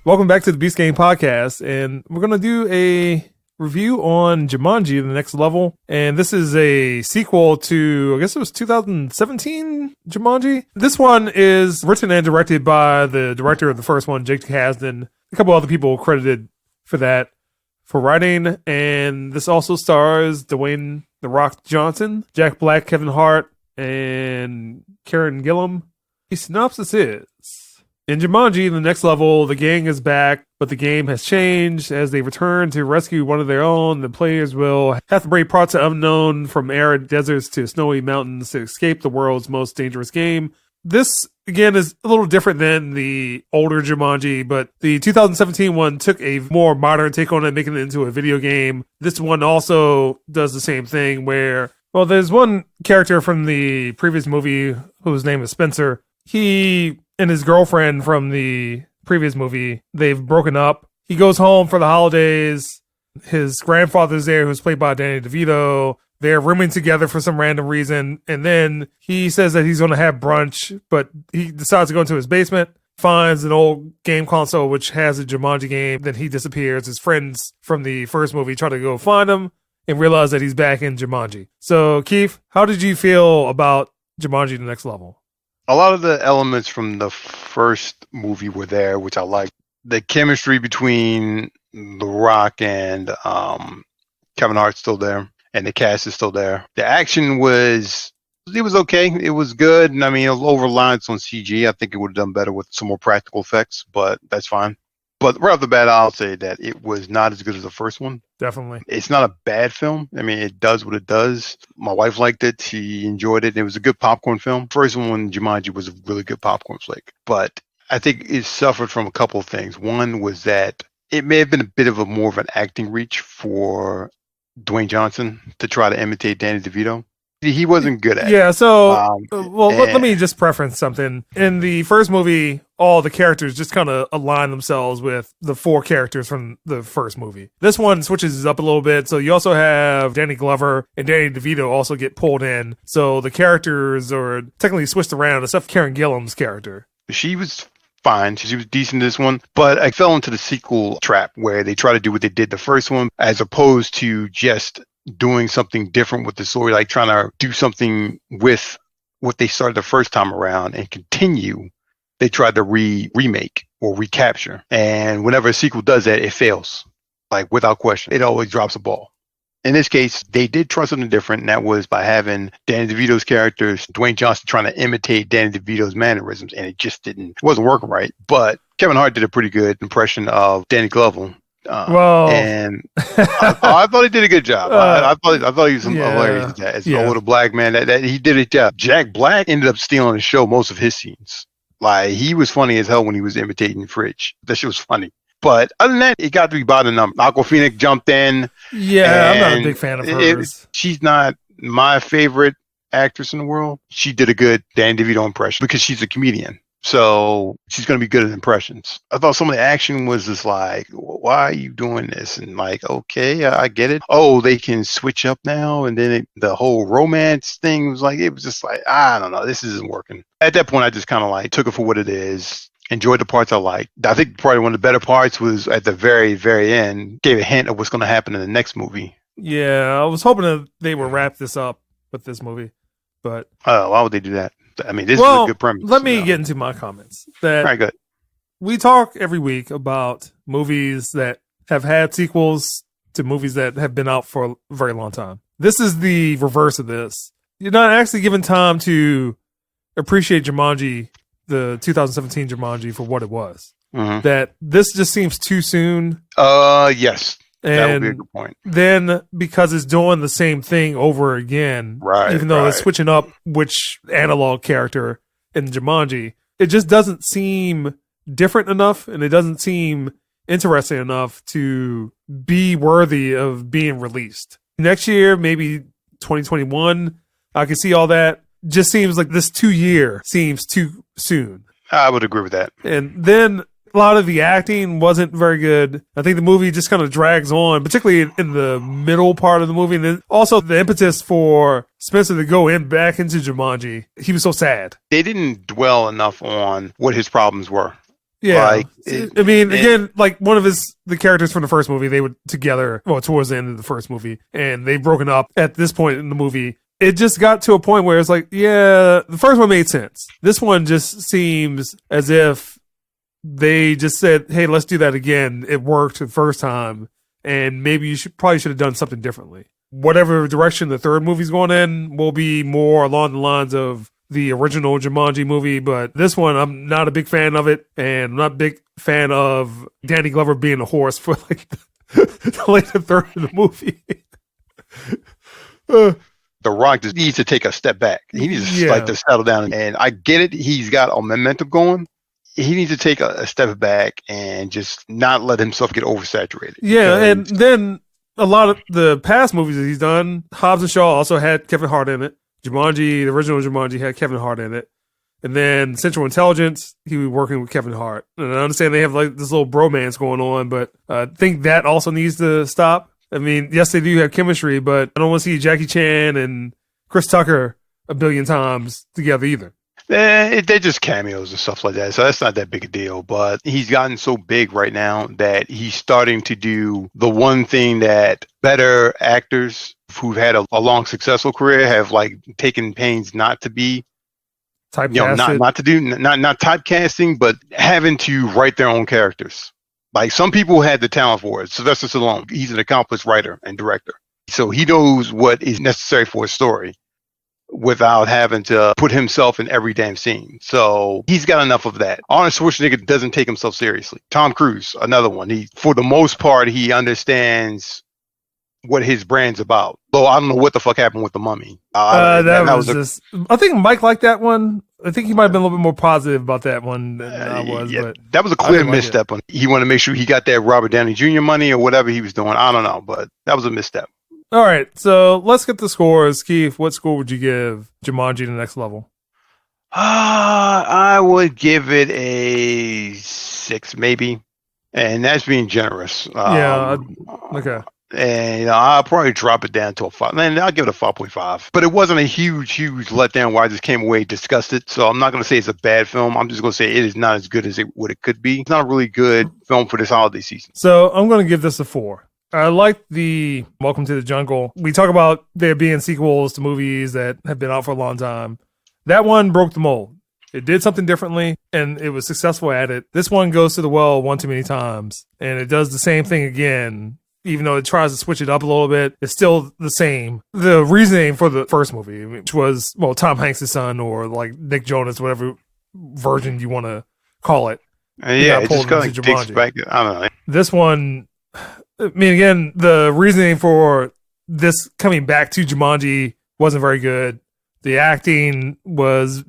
Welcome back to the Beast Game Podcast, and we're going to do a review on Jumanji, The Next Level. And this is a sequel to, I guess it was 2017 Jumanji. This one is written and directed by the director of the first one, Jake Kasdan. A couple other people credited for that, for writing. And this also stars Dwayne "The Rock" Johnson, Jack Black, Kevin Hart, and Karen Gillan. The synopsis is: in Jumanji, The Next Level, the gang is back, but the game has changed. As they return to rescue one of their own, the players will have to brave parts of unknown, from arid deserts to snowy mountains, to escape the world's most dangerous game. This, again, is a little different than the older Jumanji, but the 2017 one took a more modern take on it, making it into a video game. This one also does the same thing where, well, there's one character from the previous movie whose name is Spencer. He and his girlfriend from the previous movie, they've broken up. He goes home for the holidays. His grandfather's there, who's played by Danny DeVito. They're rooming together for some random reason. And then he says that he's going to have brunch, but he decides to go into his basement, finds an old game console which has a Jumanji game. Then he disappears. His friends from the first movie try to go find him and realize that he's back in Jumanji. So, Keith, how did you feel about Jumanji: The Next Level? A lot of the elements from the first movie were there, which I liked. The chemistry between The Rock and Kevin Hart's still there, and the cast is still there. The action was okay. It was good. And I mean, over-reliance on CG. I think it would have done better with some more practical effects, but that's fine. But right off the bat, I'll say that it was not as good as the first one. Definitely. It's not a bad film. I mean, it does what it does. My wife liked it. She enjoyed it. It was a good popcorn film. First one, Jumanji, was a really good popcorn flick. But I think it suffered from a couple of things. One was that it may have been a bit of more of an acting reach for Dwayne Johnson to try to imitate Danny DeVito. He wasn't good at it. Yeah, so, let me just preference something. In the first movie, all the characters just kind of align themselves with the four characters from the first movie. This one switches up a little bit, so you also have Danny Glover and Danny DeVito also get pulled in. So the characters are technically switched around, except for Karen Gillan's character. She was fine. She was decent in this one, but I fell into the sequel trap where they try to do what they did the first one, as opposed to just doing something different with the story, like trying to do something with what they started the first time around and continue. They tried to remake or recapture. And whenever a sequel does that, it fails. Like, without question. It always drops a ball. In this case, they did try something different, and that was by having Danny DeVito's characters, Dwayne Johnson trying to imitate Danny DeVito's mannerisms, and it wasn't working right. But Kevin Hart did a pretty good impression of Danny Glover. And I thought he did a good job. I thought he was hilarious as an older black man. That he did a job. Jack Black ended up stealing the show most of his scenes. Like, he was funny as hell when he was imitating Fridge. That shit was funny. But other than that, it got to be by the number. Aquafina jumped in. Yeah, I'm not a big fan of hers. She's not my favorite actress in the world. She did a good Danny DeVito impression because she's a comedian. So she's going to be good at impressions. I thought some of the action was just like, why are you doing this? And like, okay, I get it. Oh, they can switch up now. And then the whole romance thing was like, it was just like, I don't know, this isn't working. At that point, I just kind of like took it for what it is. Enjoyed the parts I liked. I think probably one of the better parts was at the very, very end, gave a hint of what's going to happen in the next movie. Yeah, I was hoping that they would wrap this up with this movie. But why would they do that? I mean, this is a good premise. Let me get into my comments. All right, good. We talk every week about movies that have had sequels to movies that have been out for a very long time. This is the reverse of this. You're not actually given time to appreciate Jumanji, the 2017 Jumanji, for what it was. Mm-hmm. That this just seems too soon. Yes. And that would be a good point. Then, because it's doing the same thing over again, even though it's switching up which analog character in Jumanji, it just doesn't seem different enough, and it doesn't seem interesting enough to be worthy of being released. Next year, maybe 2021, I can see all that. Just seems like this 2 year seems too soon. I would agree with that. And then a lot of the acting wasn't very good. I think the movie just kind of drags on, particularly in the middle part of the movie. And then also the impetus for Spencer to go back into Jumanji. He was so sad. They didn't dwell enough on what his problems were. Yeah. Like, again, like one of the characters from the first movie, they were together, towards the end of the first movie, and they've broken up at this point in the movie. It just got to a point where it's like, yeah, the first one made sense. This one just seems as if they just said, hey, let's do that again. It worked the first time, and maybe you probably should have done something differently. Whatever direction the third movie's going in will be more along the lines of the original Jumanji movie, but this one, I'm not a big fan of it, and I'm not a big fan of Danny Glover being a horse for like the third of the movie. The Rock just needs to take a step back. He needs to settle down, and I get it. He's got a momentum going. He needs to take a step back and just not let himself get oversaturated. Yeah, and then a lot of the past movies that he's done, Hobbs and Shaw also had Kevin Hart in it. Jumanji, the original Jumanji, had Kevin Hart in it. And then Central Intelligence, he was working with Kevin Hart. And I understand they have like this little bromance going on, but I think that also needs to stop. I mean, yes, they do have chemistry, but I don't want to see Jackie Chan and Chris Tucker a billion times together either. They're just cameos and stuff like that, so that's not that big a deal. But he's gotten so big right now that he's starting to do the one thing that better actors who've had a long, successful career have like taken pains not to be typecasted. Not typecasting, but having to write their own characters. Like some people had the talent for it. Sylvester Stallone, he's an accomplished writer and director, so he knows what is necessary for a story without having to put himself in every damn scene. So he's got enough of that. Arnold Schwarzenegger doesn't take himself seriously. Tom Cruise, another one. He, for the most part, he understands what his brand's about. Though I don't know what the fuck happened with The Mummy. That was just... I think Mike liked that one. I think he might have been a little bit more positive about that one than I was. Yeah, but that was a clear misstep. He wanted to make sure he got that Robert Downey Jr. money or whatever he was doing. I don't know, but that was a misstep. All right, so let's get the scores. Keith, what score would you give Jumanji the Next Level? I would give it a 6, maybe, and that's being generous. Okay. And I'll probably drop it down to a 5. Man, I'll give it a 5.5. But it wasn't a huge letdown where I just came away disgusted. So I'm not going to say it's a bad film. I'm just going to say it is not as good as what it could be. It's not a really good film for this holiday season. So I'm going to give this a 4. I like the Welcome to the Jungle. We talk about there being sequels to movies that have been out for a long time. That one broke the mold. It did something differently, and it was successful at it. This one goes to the well one too many times, and it does the same thing again. Even though it tries to switch it up a little bit, it's still the same. The reasoning for the first movie, which was, Tom Hanks' son, or like Nick Jonas, whatever version you want to call it. Yeah, it just kind of takes back, I don't know. This one... I mean, again, the reasoning for this coming back to Jumanji wasn't very good. The acting was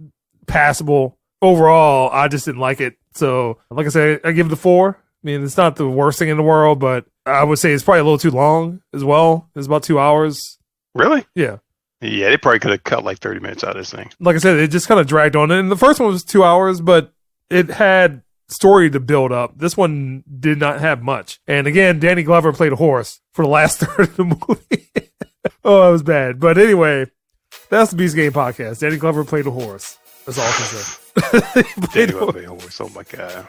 passable. Overall, I just didn't like it. So, like I said, I give it a 4. I mean, it's not the worst thing in the world, but I would say it's probably a little too long as well. It's about 2 hours. Really? Yeah. Yeah, they probably could have cut like 30 minutes out of this thing. Like I said, it just kind of dragged on. And the first one was 2 hours, but it had story to build up. This one did not have much. And again, Danny Glover played a horse for the last third of the movie. Oh, it was bad. But anyway, that's the Beast Game Podcast. Danny Glover played a horse. That's all I can say. Danny Glover played a horse. Oh my God.